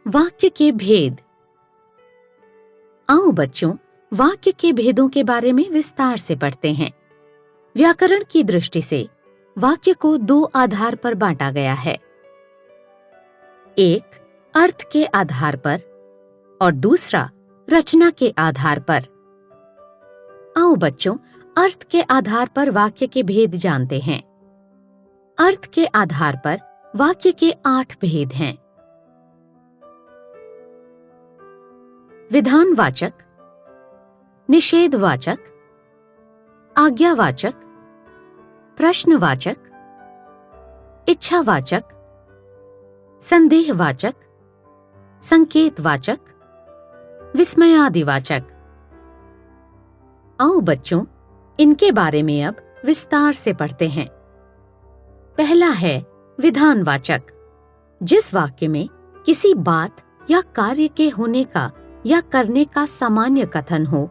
वाक्य के भेद। आओ बच्चों, वाक्य के भेदों के बारे में विस्तार से पढ़ते हैं। व्याकरण की दृष्टि से वाक्य को दो आधार पर बांटा गया है, एक अर्थ के आधार पर और दूसरा रचना के आधार पर। आओ बच्चों, अर्थ के आधार पर वाक्य के भेद जानते हैं। अर्थ के आधार पर वाक्य के 8 भेद हैं। विधानवाचक, निषेधवाचक, आज्ञावाचक, प्रश्नवाचक, इच्छावाचक, संदेहवाचक, संकेतवाचक, विस्मयादिवाचक। आओ बच्चों, इनके बारे में अब विस्तार से पढ़ते हैं। पहला है विधानवाचक। जिस वाक्य में किसी बात या कार्य के होने का या करने का सामान्य कथन हो,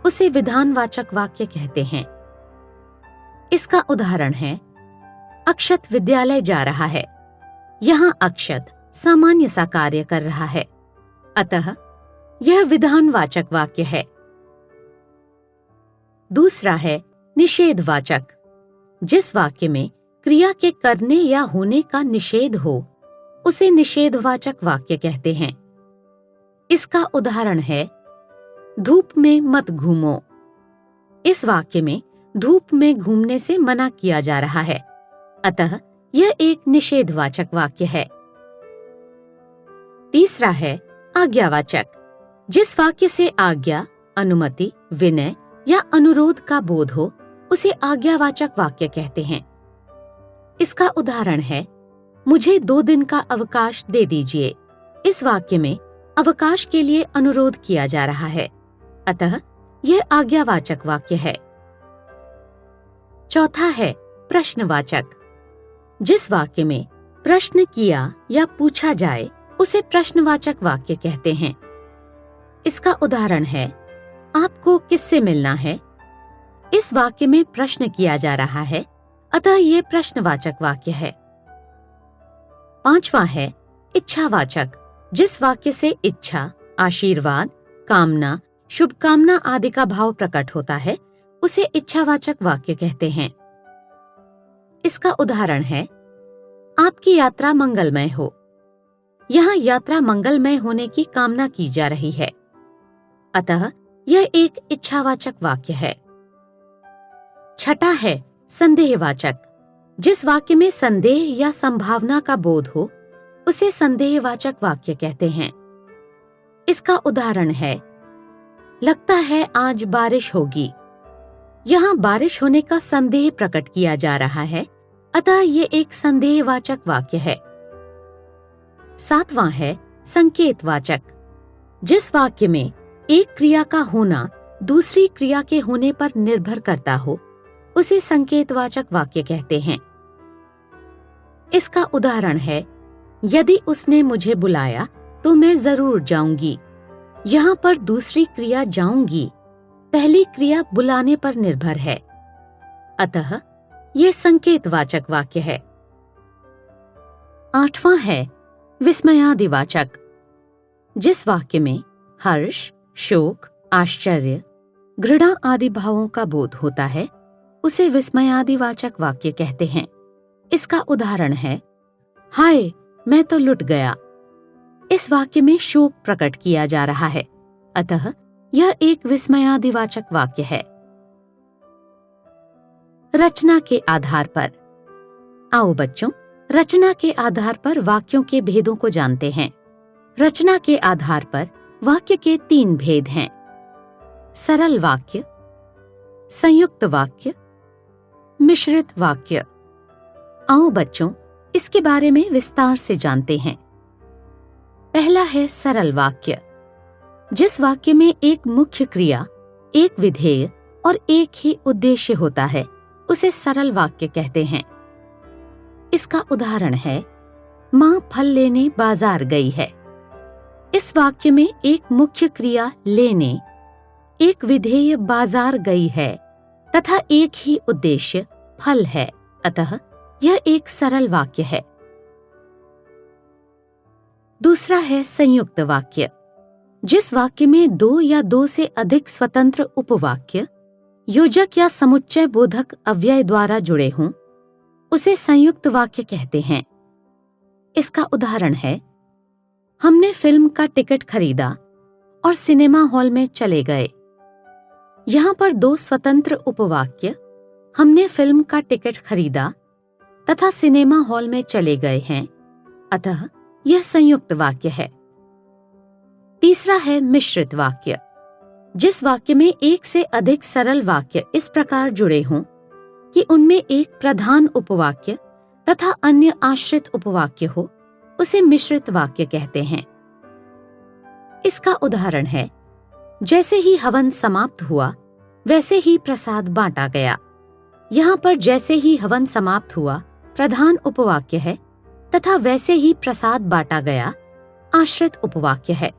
उसे विधानवाचक वाक्य कहते हैं। इसका उदाहरण है, अक्षत विद्यालय जा रहा है। यहाँ अक्षत सामान्य सा कार्य कर रहा है, अतः यह विधानवाचक वाक्य है। दूसरा है निषेधवाचक। जिस वाक्य में क्रिया के करने या होने का निषेध हो, उसे निषेधवाचक वाक्य कहते हैं। इसका उदाहरण है, धूप में मत घूमो। इस वाक्य में धूप में घूमने से मना किया जा रहा है, अतः यह एक निषेधवाचक वाक्य है। तीसरा है आज्ञावाचक। जिस वाक्य से आज्ञा, अनुमति, विनय या अनुरोध का बोध हो, उसे आज्ञावाचक वाक्य कहते हैं। इसका उदाहरण है, मुझे 2 दिन का अवकाश दे दीजिए। इस वाक्य में अवकाश के लिए अनुरोध किया जा रहा है, अतः यह आज्ञावाचक वाक्य है। चौथा है प्रश्नवाचक। जिस वाक्य में प्रश्न किया या पूछा जाए, उसे प्रश्नवाचक वाक्य कहते हैं। इसका उदाहरण है, आपको किससे मिलना है? इस वाक्य में प्रश्न किया जा रहा है, अतः यह प्रश्नवाचक वाक्य है। पांचवा है इच्छावाचक। जिस वाक्य से इच्छा, आशीर्वाद, कामना, शुभकामना आदि का भाव प्रकट होता है, उसे इच्छावाचक वाक्य कहते हैं। इसका उदाहरण है, आपकी यात्रा मंगलमय हो। यहाँ यात्रा मंगलमय होने की कामना की जा रही है, अतः यह एक इच्छावाचक वाक्य है। छठा है संदेहवाचक। जिस वाक्य में संदेह या संभावना का बोध हो, उसे संदेहवाचक वाक्य कहते हैं। इसका उदाहरण है, लगता है आज बारिश होगी। यहाँ बारिश होने का संदेह प्रकट किया जा रहा है, अतः ये एक संदेहवाचक वाक्य है। सातवां है संकेतवाचक। जिस वाक्य में एक क्रिया का होना दूसरी क्रिया के होने पर निर्भर करता हो, उसे संकेतवाचक वाक्य कहते हैं। इसका उदाहरण है, यदि उसने मुझे बुलाया तो मैं जरूर जाऊंगी। यहाँ पर दूसरी क्रिया जाऊंगी पहली क्रिया बुलाने पर निर्भर है, अतः यह संकेतवाचक वाक्य है। आठवां है विस्मयादिवाचक। जिस वाक्य में हर्ष, शोक, आश्चर्य, घृणा आदि भावों का बोध होता है, उसे विस्मयादिवाचक वाक्य कहते हैं। इसका उदाहरण है, हाय मैं तो लुट गया। इस वाक्य में शोक प्रकट किया जा रहा है, अतः यह एक विस्मयादिवाचक वाक्य है। रचना के आधार पर। आओ बच्चों, रचना के आधार पर वाक्यों के भेदों को जानते हैं। रचना के आधार पर वाक्य के 3 भेद हैं, सरल वाक्य, संयुक्त वाक्य, मिश्रित वाक्य। आओ बच्चों, इसके बारे में विस्तार से जानते हैं। पहला है सरल वाक्य। जिस वाक्य में एक मुख्य क्रिया, एक विधेय और एक ही उद्देश्य होता है, उसे सरल वाक्य कहते हैं। इसका उदाहरण है, माँ फल लेने बाजार गई है। इस वाक्य में एक मुख्य क्रिया लेने, एक विधेय बाजार गई है तथा एक ही उद्देश्य फल है, अतः यह एक सरल वाक्य है। दूसरा है संयुक्त वाक्य। जिस वाक्य में दो या दो से अधिक स्वतंत्र उपवाक्य योजक या समुच्चय बोधक अव्यय द्वारा जुड़े हों, उसे संयुक्त वाक्य कहते हैं। इसका उदाहरण है, हमने फिल्म का टिकट खरीदा और सिनेमा हॉल में चले गए। यहाँ पर दो स्वतंत्र उपवाक्य हमने फिल्म का टिकट खरीदा तथा सिनेमा हॉल में चले गए हैं, अतः यह संयुक्त वाक्य है। तीसरा है मिश्रित वाक्य। जिस वाक्य में एक से अधिक सरल वाक्य इस प्रकार जुड़े हों कि उनमें एक प्रधान उपवाक्य तथा अन्य आश्रित उपवाक्य हो, उसे मिश्रित वाक्य कहते हैं। इसका उदाहरण है, जैसे ही हवन समाप्त हुआ वैसे ही प्रसाद बांटा गया। यहाँ पर जैसे ही हवन समाप्त हुआ प्रधान उपवाक्य है तथा वैसे ही प्रसाद बांटा गया आश्रित उपवाक्य है।